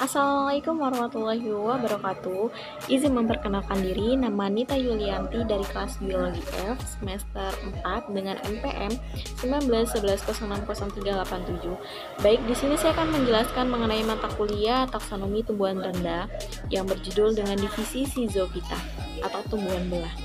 Assalamualaikum warahmatullahi wabarakatuh. Izin memperkenalkan diri, nama Nita Yulianti dari kelas Biologi F semester 4 dengan NPM 1911060387. Baik, di sini saya akan menjelaskan mengenai mata kuliah taksonomi tumbuhan rendah yang berjudul dengan divisi Schizophyta atau tumbuhan belah.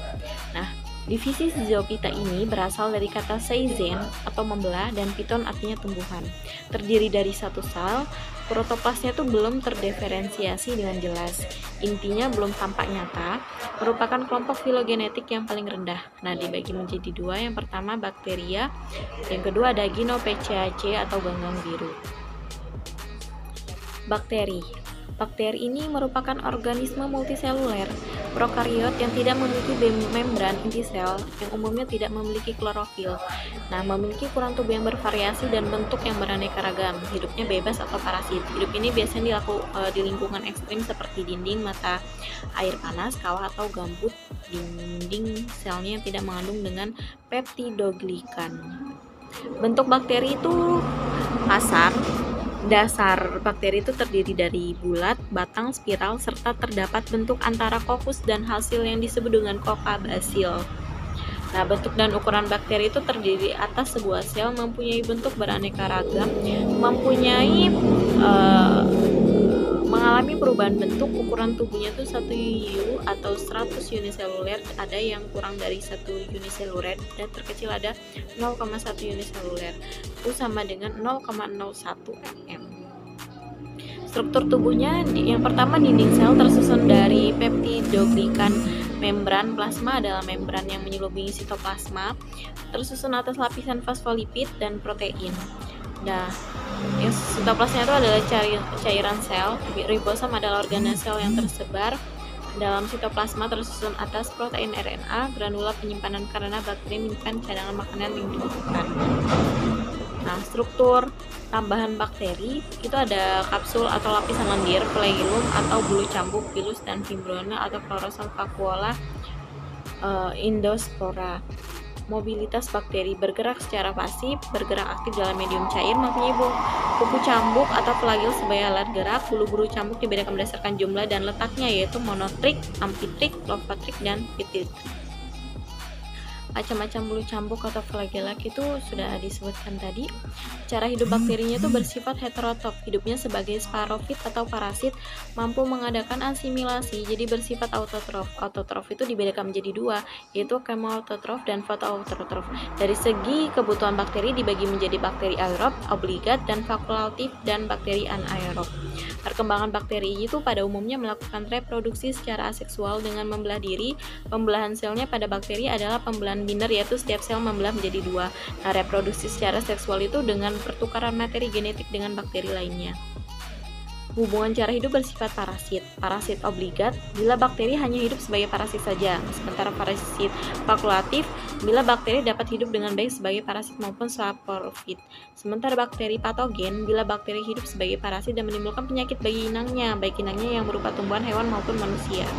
Nah, divisi Schizophyta ini berasal dari kata seizen atau membelah dan piton artinya tumbuhan. Terdiri dari satu sel, protoplasnya itu belum terdiferensiasi dengan jelas. Intinya belum tampak nyata, merupakan kelompok filogenetik yang paling rendah. Nah, dibagi menjadi dua, yang pertama bakteria, yang kedua ada Ginopechaceae atau ganggang biru. Bakteri ini merupakan organisme multiseluler prokariot yang tidak memiliki membran inti sel, yang umumnya tidak memiliki klorofil. Nah, memiliki ukuran tubuh yang bervariasi dan bentuk yang beraneka ragam. Hidupnya bebas atau parasit. Hidup ini biasanya di lingkungan ekstrim seperti dinding, mata air panas, kawah atau gambut. Dinding selnya yang tidak mengandung dengan peptidoglikan. Bentuk bakteri itu kasar. Dasar bakteri itu terdiri dari bulat, batang, spiral, serta terdapat bentuk antara kokus dan hasil yang disebut dengan koka basil. Nah, bentuk dan ukuran bakteri itu terdiri atas sebuah sel mempunyai bentuk beraneka ragam, mengalami perubahan bentuk. Ukuran tubuhnya itu 1 U atau 100 uniseluler, ada yang kurang dari 1 uniseluler, dan terkecil ada 0,1 uniseluler. Itu sama dengan 0,01 mm. Struktur tubuhnya, yang pertama dinding sel tersusun dari peptidoglikan. Membran plasma adalah membran yang menyelubungi sitoplasma, tersusun atas lapisan fosfolipid dan protein. Nah, yang sitoplasma itu adalah cairan sel. Ribosom adalah organel yang tersebar dalam sitoplasma, tersusun atas protein RNA, granula penyimpanan karena bakteri menyimpan cadangan makanan yang dibutuhkan. Nah, struktur tambahan bakteri itu ada kapsul atau lapisan lendir, flagellum atau bulu cambuk, pilus, dan fimbrona atau klorosom vakuola, endospora. Mobilitas bakteri: bergerak secara pasif, bergerak aktif dalam medium cair, mempunyai kuku cambuk atau flagel sebagai alat gerak. Bulu-bulu cambuk dibedakan berdasarkan jumlah dan letaknya, yaitu monotrik, ampitrik, lopatrik, dan pititrik. Macam-macam bulu cambuk atau flagella itu sudah disebutkan tadi. Cara hidup bakterinya itu bersifat heterotrof. Hidupnya sebagai sporofit atau parasit, mampu mengadakan asimilasi, jadi bersifat autotrof. Autotrof itu dibedakan menjadi dua, yaitu kemoautotrof dan fotoautotrof. Dari segi kebutuhan bakteri dibagi menjadi bakteri aerob, obligat, dan fakultatif, dan bakteri anaerob. Perkembangan bakteri itu pada umumnya melakukan reproduksi secara aseksual dengan membelah diri. Pembelahan selnya pada bakteri adalah pembelahan binder, yaitu setiap sel membelah menjadi dua. Nah, reproduksi secara seksual itu dengan pertukaran materi genetik dengan bakteri lainnya. Hubungan cara hidup bersifat parasit obligat bila bakteri hanya hidup sebagai parasit saja, sementara parasit fakultatif bila bakteri dapat hidup dengan baik sebagai parasit maupun saporofit. Sementara bakteri patogen bila bakteri hidup sebagai parasit dan menimbulkan penyakit bagi inangnya, baik inangnya yang berupa tumbuhan, hewan maupun manusia.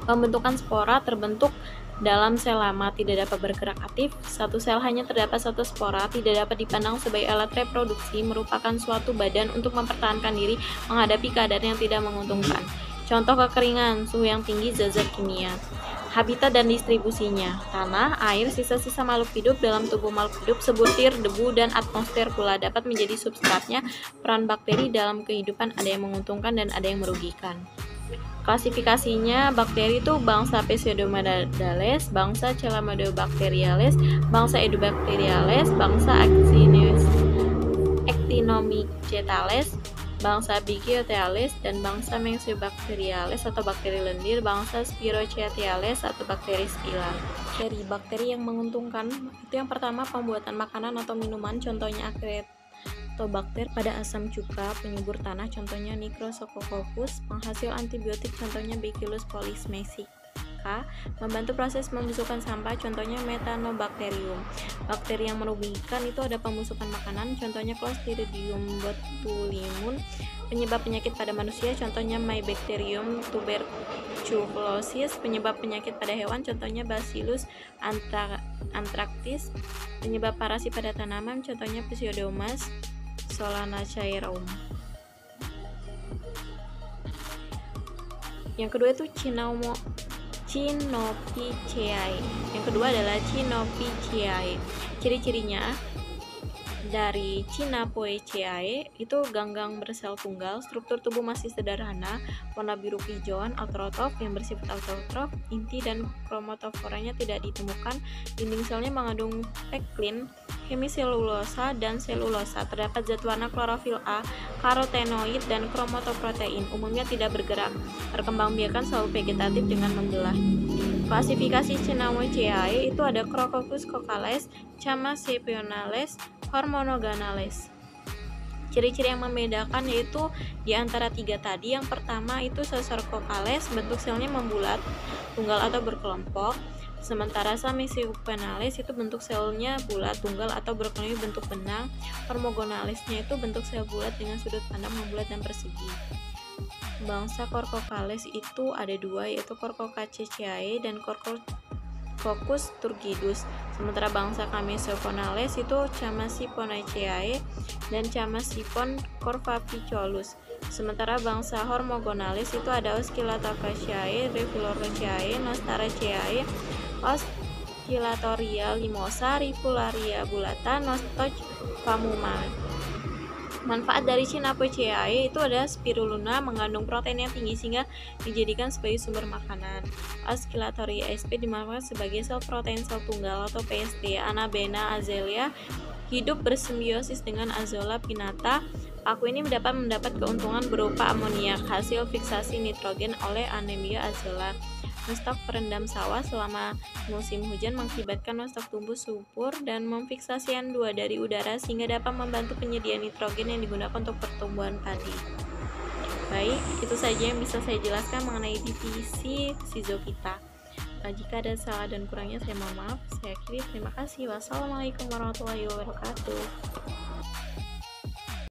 Pembentukan spora terbentuk dalam sel lama, tidak dapat bergerak aktif. Satu sel hanya terdapat satu spora, tidak dapat dipandang sebagai alat reproduksi, merupakan suatu badan untuk mempertahankan diri menghadapi keadaan yang tidak menguntungkan. Contoh kekeringan, suhu yang tinggi, zat-zat kimia. Habitat dan distribusinya: tanah, air, sisa-sisa makhluk hidup dalam tubuh makhluk hidup, sebutir debu, dan atmosfer pula dapat menjadi substratnya. Peran bakteri dalam kehidupan ada yang menguntungkan dan ada yang merugikan. Klasifikasinya: bakteri itu bangsa Pseudomodales, bangsa Chlamydobacteriales, bangsa Edubacteriales, bangsa Actinomycetales, bangsa Bigiotales, dan bangsa Myxobacteriales atau bakteri lendir, bangsa Spirochaeteales atau bakteri spila. Bakteri yang menguntungkan itu yang pertama, pembuatan makanan atau minuman, contohnya Acetobacter pada asam cuka, penyubur tanah, contohnya Nigrosococcus, penghasil antibiotik, contohnya Bacillus polymyxica, membantu proses pembusukan sampah, contohnya Methanobacterium. Bakteri yang merugikan itu ada pembusukan makanan, contohnya Clostridium botulinum, penyebab penyakit pada manusia, contohnya Mycobacterium tuberculosis, penyebab penyakit pada hewan, contohnya Bacillus anthracis, penyebab parasit pada tanaman, contohnya Pseudomonas solanacearum. Yang kedua itu Cynopitheciae. Yang kedua adalah Cynopitheciae. Ciri-cirinya dari Cynopitheciae itu ganggang bersel tunggal, struktur tubuh masih sederhana, warna biru pijon, autotrof yang bersifat autotrof, inti dan kromatoforanya tidak ditemukan, dinding selnya mengandung peklin, hemiselulosa dan selulosa, terdapat zat warna klorofil A, karotenoid dan kromatoprotein, umumnya tidak bergerak, perkembangbiakan selalu vegetatif dengan membelah. Klasifikasi Cynopitheciae itu ada Crococcus coccolese, Chamaseponales, Hormonoganales. Ciri-ciri yang membedakan yaitu di antara tiga tadi, yang pertama itu Coccales, bentuk selnya membulat, tunggal atau berkelompok. Sementara Chamaseponales itu bentuk selnya bulat, tunggal atau berkelompok bentuk benang. Hormogonalesnya itu bentuk sel bulat dengan sudut pandang membulat dan persegi. Bangsa Coccales itu ada dua, yaitu Coccocacceae dan Coccus turgidus. Sementara bangsa Chamaseponales itu Chamaseponaceae dan Chamasiphon corvavicolus. Sementara bangsa Hormogonales itu ada Oscillatocaceae, Rivulorocaceae, Nostaraceae, Oscillatoria limosa, Rivularia bullata, Nostoc famuma. Manfaat dari Cynopitheciae itu ada spirulina, mengandung protein yang tinggi sehingga dijadikan sebagai sumber makanan. Oscillatoria sp dimanfaatkan sebagai sel protein sel tunggal atau PST. Anabena azalea hidup bersimbiosis dengan Azolla pinnata. Paku ini mendapat keuntungan berupa amoniak, hasil fiksasi nitrogen oleh Anemia azolla. Nostoc perendam sawah selama musim hujan mengakibatkan nostoc tumbuh subur dan memfiksasi N2 dari udara sehingga dapat membantu penyediaan nitrogen yang digunakan untuk pertumbuhan padi. Baik, itu saja yang bisa saya jelaskan mengenai divisi Schizophyta. Jika ada salah dan kurangnya saya mohon maaf. Saya akhiri, terima kasih. Wassalamualaikum warahmatullahi wabarakatuh.